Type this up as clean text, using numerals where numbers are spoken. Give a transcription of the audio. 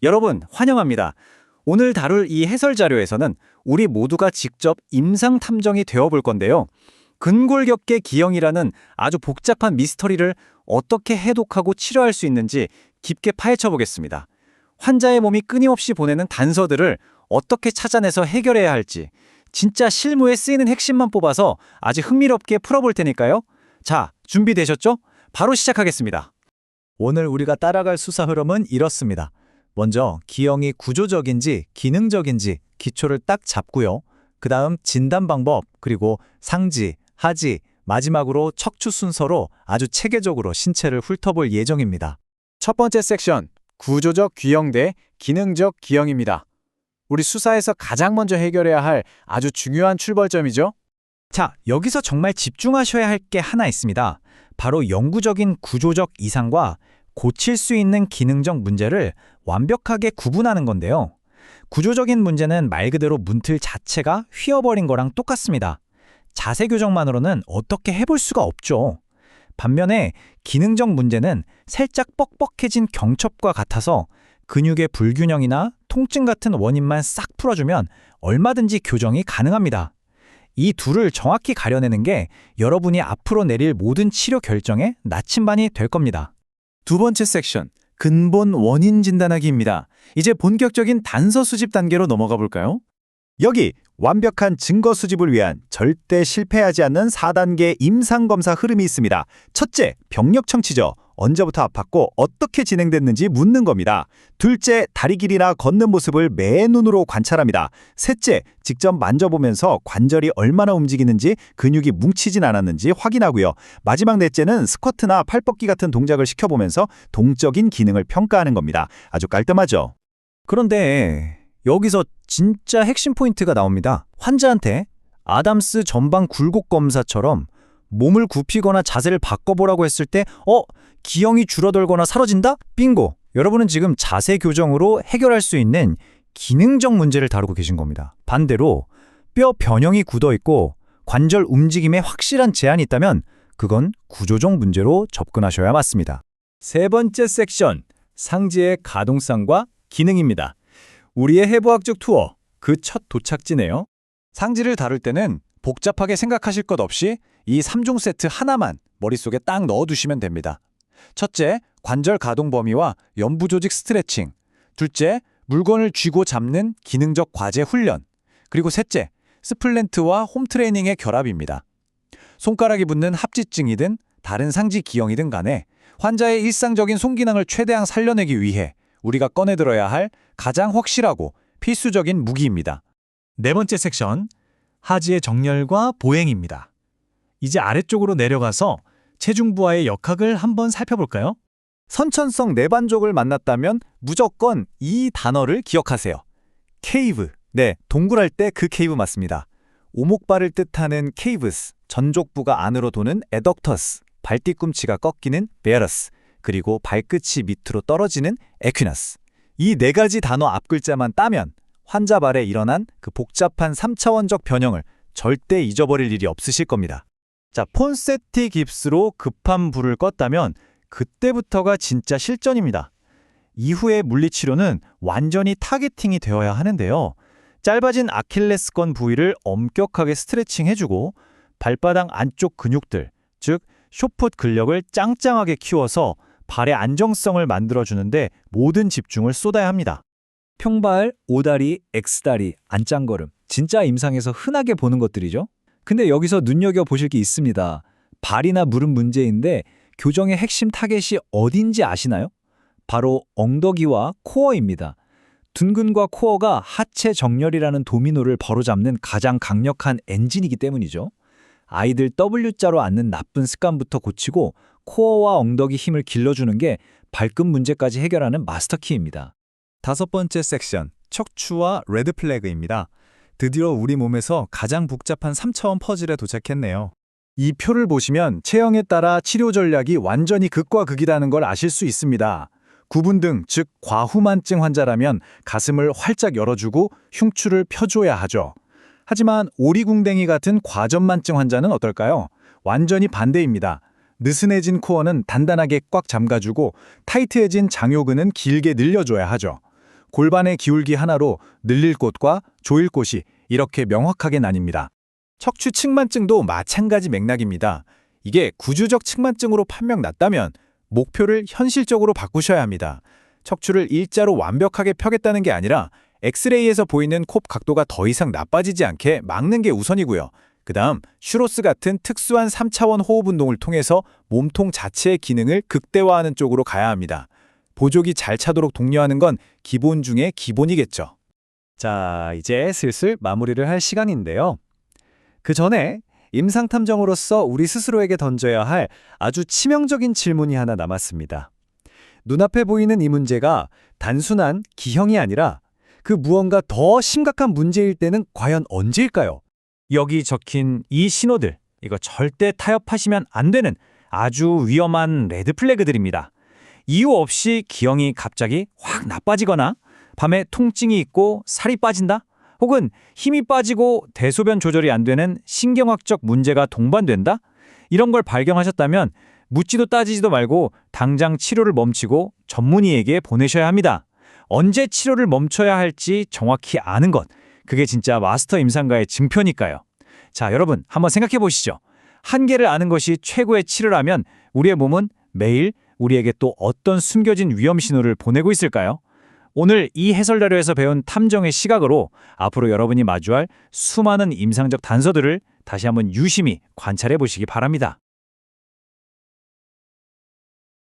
여러분, 환영합니다. 오늘 다룰 이 해설 자료에서는 우리 모두가 직접 임상 탐정이 되어 볼 건데요. 근골격계 기형이라는 아주 복잡한 미스터리를 어떻게 해독하고 치료할 수 있는지 깊게 파헤쳐 보겠습니다. 환자의 몸이 끊임없이 보내는 단서들을 어떻게 찾아내서 해결해야 할지 진짜 실무에 쓰이는 핵심만 뽑아서 아주 흥미롭게 풀어볼 테니까요. 자, 준비되셨죠? 바로 시작하겠습니다. 오늘 우리가 따라갈 수사 흐름은 이렇습니다. 먼저 기형이 구조적인지 기능적인지 기초를 딱 잡고요. 그 다음 진단 방법, 그리고 상지, 하지, 마지막으로 척추 순서로 아주 체계적으로 신체를 훑어볼 예정입니다. 첫 번째 섹션, 구조적 기형 대 기능적 기형입니다. 우리 수사에서 가장 먼저 해결해야 할 아주 중요한 출발점이죠. 자, 여기서 정말 집중하셔야 할 게 하나 있습니다. 바로 영구적인 구조적 이상과 고칠 수 있는 기능적 문제를 완벽하게 구분하는 건데요. 구조적인 문제는 말 그대로 문틀 자체가 휘어버린 거랑 똑같습니다. 자세 교정만으로는 어떻게 해볼 수가 없죠. 반면에 기능적 문제는 살짝 뻑뻑해진 경첩과 같아서 근육의 불균형이나 통증 같은 원인만 싹 풀어주면 얼마든지 교정이 가능합니다. 이 둘을 정확히 가려내는 게 여러분이 앞으로 내릴 모든 치료 결정의 나침반이 될 겁니다. 두 번째 섹션, 근본 원인 진단하기입니다. 이제 본격적인 단서 수집 단계로 넘어가 볼까요? 여기 완벽한 증거 수집을 위한 절대 실패하지 않는 4단계 임상검사 흐름이 있습니다. 첫째, 병력 청취죠. 언제부터 아팠고 어떻게 진행됐는지 묻는 겁니다. 둘째, 다리 길이나 걷는 모습을 맨눈으로 관찰합니다. 셋째, 직접 만져보면서 관절이 얼마나 움직이는지 근육이 뭉치진 않았는지 확인하고요. 마지막 넷째는 스쿼트나 팔 뻗기 같은 동작을 시켜보면서 동적인 기능을 평가하는 겁니다. 아주 깔끔하죠? 그런데 여기서 진짜 핵심 포인트가 나옵니다. 환자한테 아담스 전방 굴곡 검사처럼 몸을 굽히거나 자세를 바꿔보라고 했을 때 기형이 줄어들거나 사라진다? 빙고! 여러분은 지금 자세 교정으로 해결할 수 있는 기능적 문제를 다루고 계신 겁니다. 반대로 뼈 변형이 굳어있고 관절 움직임에 확실한 제한이 있다면 그건 구조적 문제로 접근하셔야 맞습니다. 세 번째 섹션, 상지의 가동성과 기능입니다. 우리의 해부학적 투어, 그 첫 도착지네요. 상지를 다룰 때는 복잡하게 생각하실 것 없이 이 3종 세트 하나만 머릿속에 딱 넣어두시면 됩니다. 첫째, 관절 가동 범위와 연부 조직 스트레칭. 둘째, 물건을 쥐고 잡는 기능적 과제 훈련. 그리고 셋째, 스플랜트와 홈 트레이닝의 결합입니다. 손가락이 붙는 합지증이든 다른 상지 기형이든 간에 환자의 일상적인 손기능을 최대한 살려내기 위해 우리가 꺼내들어야 할 가장 확실하고 필수적인 무기입니다. 네 번째 섹션, 하지의 정렬과 보행입니다. 이제 아래쪽으로 내려가서 체중부하의 역학을 한번 살펴볼까요? 선천성 내반족을 만났다면 무조건 이 단어를 기억하세요. 케이브. 네, 동굴할 때 그 케이브 맞습니다. 오목발을 뜻하는 케이브스, 전족부가 안으로 도는 에덕터스, 발뒤꿈치가 꺾이는 베러스, 그리고 발끝이 밑으로 떨어지는 에퀴너스. 이 네 가지 단어 앞글자만 따면 환자 발에 일어난 그 복잡한 3차원적 변형을 절대 잊어버릴 일이 없으실 겁니다. 자, 폰세티 깁스로 급한 불을 껐다면 그때부터가 진짜 실전입니다. 이후의 물리치료는 완전히 타겟팅이 되어야 하는데요. 짧아진 아킬레스건 부위를 엄격하게 스트레칭해주고 발바닥 안쪽 근육들, 즉 쇼풋 근력을 짱짱하게 키워서 발의 안정성을 만들어주는데 모든 집중을 쏟아야 합니다. 평발, 오다리, X다리, 안짱걸음. 진짜 임상에서 흔하게 보는 것들이죠. 근데 여기서 눈여겨보실 게 있습니다. 발이나 무릎 문제인데 교정의 핵심 타겟이 어딘지 아시나요? 바로 엉덩이와 코어입니다. 둔근과 코어가 하체 정렬이라는 도미노를 바로잡는 가장 강력한 엔진이기 때문이죠. 아이들 W자로 앉는 나쁜 습관부터 고치고 코어와 엉덩이 힘을 길러주는 게 발끝 문제까지 해결하는 마스터키입니다. 다섯 번째 섹션, 척추와 레드플래그입니다. 드디어 우리 몸에서 가장 복잡한 3차원 퍼즐에 도착했네요. 이 표를 보시면 체형에 따라 치료 전략이 완전히 극과 극이라는 걸 아실 수 있습니다. 구분등, 즉 과후만증 환자라면 가슴을 활짝 열어주고 흉추를 펴줘야 하죠. 하지만 오리궁뎅이 같은 과전만증 환자는 어떨까요? 완전히 반대입니다. 느슨해진 코어는 단단하게 꽉 잠가주고 타이트해진 장요근은 길게 늘려줘야 하죠. 골반의 기울기 하나로 늘릴 곳과 조일 곳이 이렇게 명확하게 나뉩니다. 척추 측만증도 마찬가지 맥락입니다. 이게 구조적 측만증으로 판명 났다면 목표를 현실적으로 바꾸셔야 합니다. 척추를 일자로 완벽하게 펴겠다는 게 아니라 엑스레이에서 보이는 코 각도가 더 이상 나빠지지 않게 막는 게 우선이고요. 그 다음 슈로스 같은 특수한 3차원 호흡 운동을 통해서 몸통 자체의 기능을 극대화하는 쪽으로 가야 합니다. 보조기 잘 차도록 독려하는 건 기본 중에 기본이겠죠. 자, 이제 슬슬 마무리를 할 시간인데요. 그 전에 임상탐정으로서 우리 스스로에게 던져야 할 아주 치명적인 질문이 하나 남았습니다. 눈앞에 보이는 이 문제가 단순한 기형이 아니라 그 무언가 더 심각한 문제일 때는 과연 언제일까요? 여기 적힌 이 신호들, 이거 절대 타협하시면 안 되는 아주 위험한 레드 플래그들입니다. 이유 없이 기형이 갑자기 확 나빠지거나 밤에 통증이 있고 살이 빠진다? 혹은 힘이 빠지고 대소변 조절이 안 되는 신경학적 문제가 동반된다? 이런 걸 발견하셨다면 묻지도 따지지도 말고 당장 치료를 멈추고 전문의에게 보내셔야 합니다. 언제 치료를 멈춰야 할지 정확히 아는 것, 그게 진짜 마스터 임상가의 증표니까요. 자, 여러분 한번 생각해 보시죠. 한계를 아는 것이 최고의 치료라면 우리의 몸은 매일 우리에게 또 어떤 숨겨진 위험 신호를 보내고 있을까요? 오늘 이 해설자료에서 배운 탐정의 시각으로 앞으로 여러분이 마주할 수많은 임상적 단서들을 다시 한번 유심히 관찰해 보시기 바랍니다.